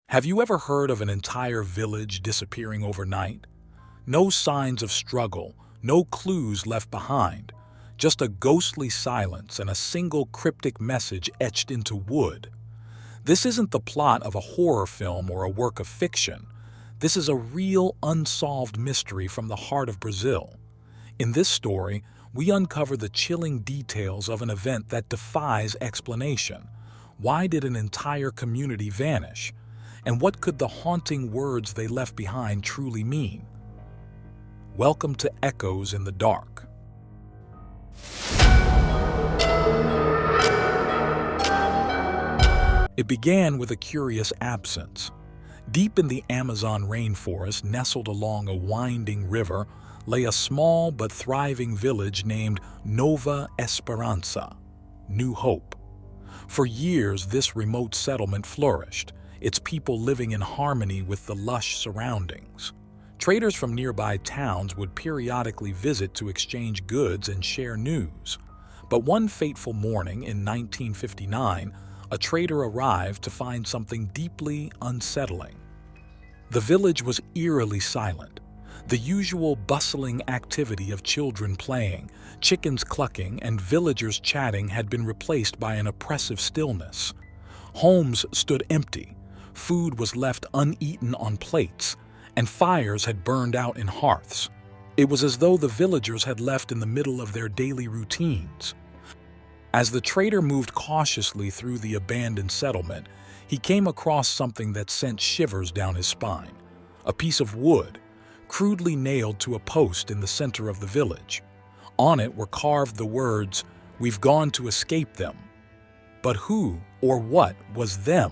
Have you ever heard of an entire village disappearing overnight? No signs of struggle, no clues left behind, just a ghostly silence and a single cryptic message etched into wood. This isn't the plot of a horror film or a work of fiction. This is a real unsolved mystery from the heart of Brazil. In this story, we uncover the chilling details of an event that defies explanation. Why did an entire community vanish? And what could the haunting words they left behind truly mean? Welcome to Echoes in the Dark. It began with a curious absence. Deep in the Amazon rainforest, nestled along a winding river, lay a small but thriving village named Nova Esperança, New Hope. For years, this remote settlement flourished, its people living in harmony with the lush surroundings. Traders from nearby towns would periodically visit to exchange goods and share news. But one fateful morning in 1959, a trader arrived to find something deeply unsettling. The village was eerily silent. The usual bustling activity of children playing, chickens clucking, and villagers chatting had been replaced by an oppressive stillness. Homes stood empty. Food was left uneaten on plates, and fires had burned out in hearths. It was as though the villagers had left in the middle of their daily routines. As the trader moved cautiously through the abandoned settlement, he came across something that sent shivers down his spine. A piece of wood, crudely nailed to a post in the center of the village. On it were carved the words, "We've gone to escape them." But who or what was them?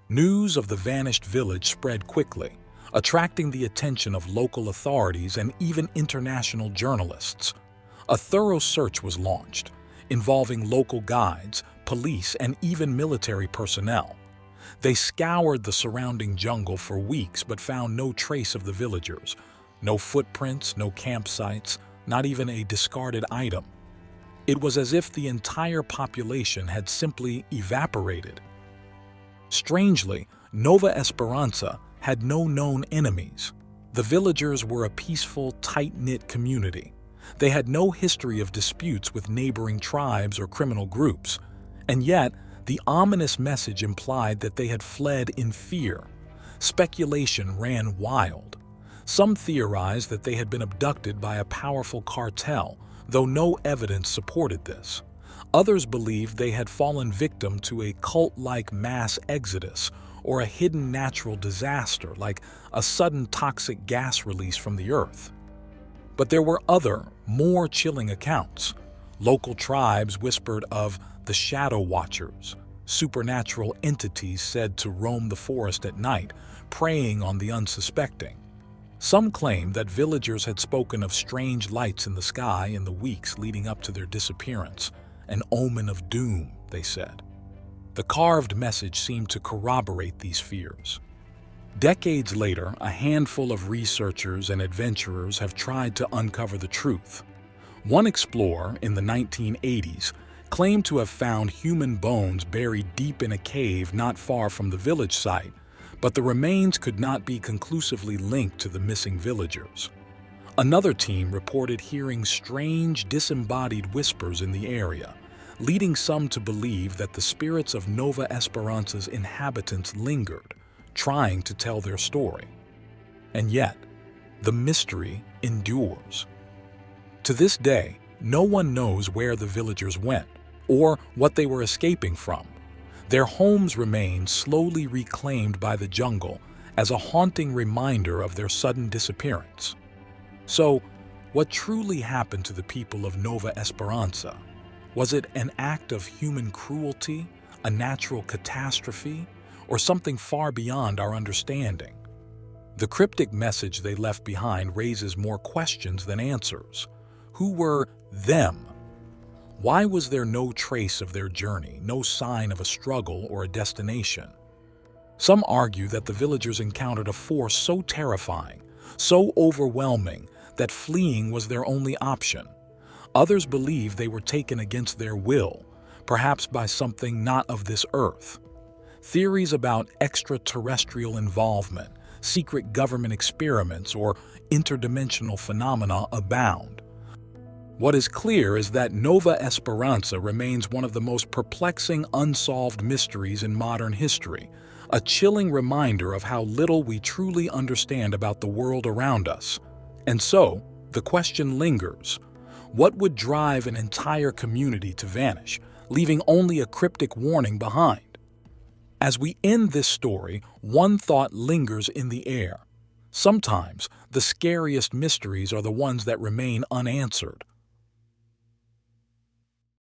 News of the vanished village spread quickly, attracting the attention of local authorities and even international journalists. A thorough search was launched, involving local guides, police, and even military personnel. They scoured the surrounding jungle for weeks but found no trace of the villagers. No footprints, no campsites, not even a discarded item. It was as if the entire population had simply evaporated. Strangely, Nova Esperança had no known enemies. The villagers were a peaceful, tight-knit community. They had no history of disputes with neighboring tribes or criminal groups. And yet, the ominous message implied that they had fled in fear. Speculation ran wild. Some theorized that they had been abducted by a powerful cartel, though no evidence supported this. Others believed they had fallen victim to a cult-like mass exodus or a hidden natural disaster like a sudden toxic gas release from the earth. But there were other, more chilling accounts. Local tribes whispered of the Shadow Watchers, supernatural entities said to roam the forest at night, preying on the unsuspecting. Some claimed that villagers had spoken of strange lights in the sky in the weeks leading up to their disappearance, an omen of doom, they said. The carved message seemed to corroborate these fears. Decades later, a handful of researchers and adventurers have tried to uncover the truth. One explorer in the 1980s claimed to have found human bones buried deep in a cave not far from the village site, but the remains could not be conclusively linked to the missing villagers. Another team reported hearing strange, disembodied whispers in the area, leading some to believe that the spirits of Nova Esperança's inhabitants lingered, trying to tell their story. And yet, the mystery endures. To this day, no one knows where the villagers went or what they were escaping from. Their homes remain slowly reclaimed by the jungle as a haunting reminder of their sudden disappearance. So, what truly happened to the people of Nova Esperança? Was it an act of human cruelty, a natural catastrophe, or something far beyond our understanding? The cryptic message they left behind raises more questions than answers. Who were them? Why was there no trace of their journey, no sign of a struggle or a destination? Some argue that the villagers encountered a force so terrifying, so overwhelming, that fleeing was their only option. Others believe they were taken against their will, perhaps by something not of this earth. Theories about extraterrestrial involvement, secret government experiments, or interdimensional phenomena abound. What is clear is that Nova Esperança remains one of the most perplexing unsolved mysteries in modern history, a chilling reminder of how little we truly understand about the world around us. And so, the question lingers: what would drive an entire community to vanish, leaving only a cryptic warning behind? As we end this story, one thought lingers in the air. Sometimes, the scariest mysteries are the ones that remain unanswered.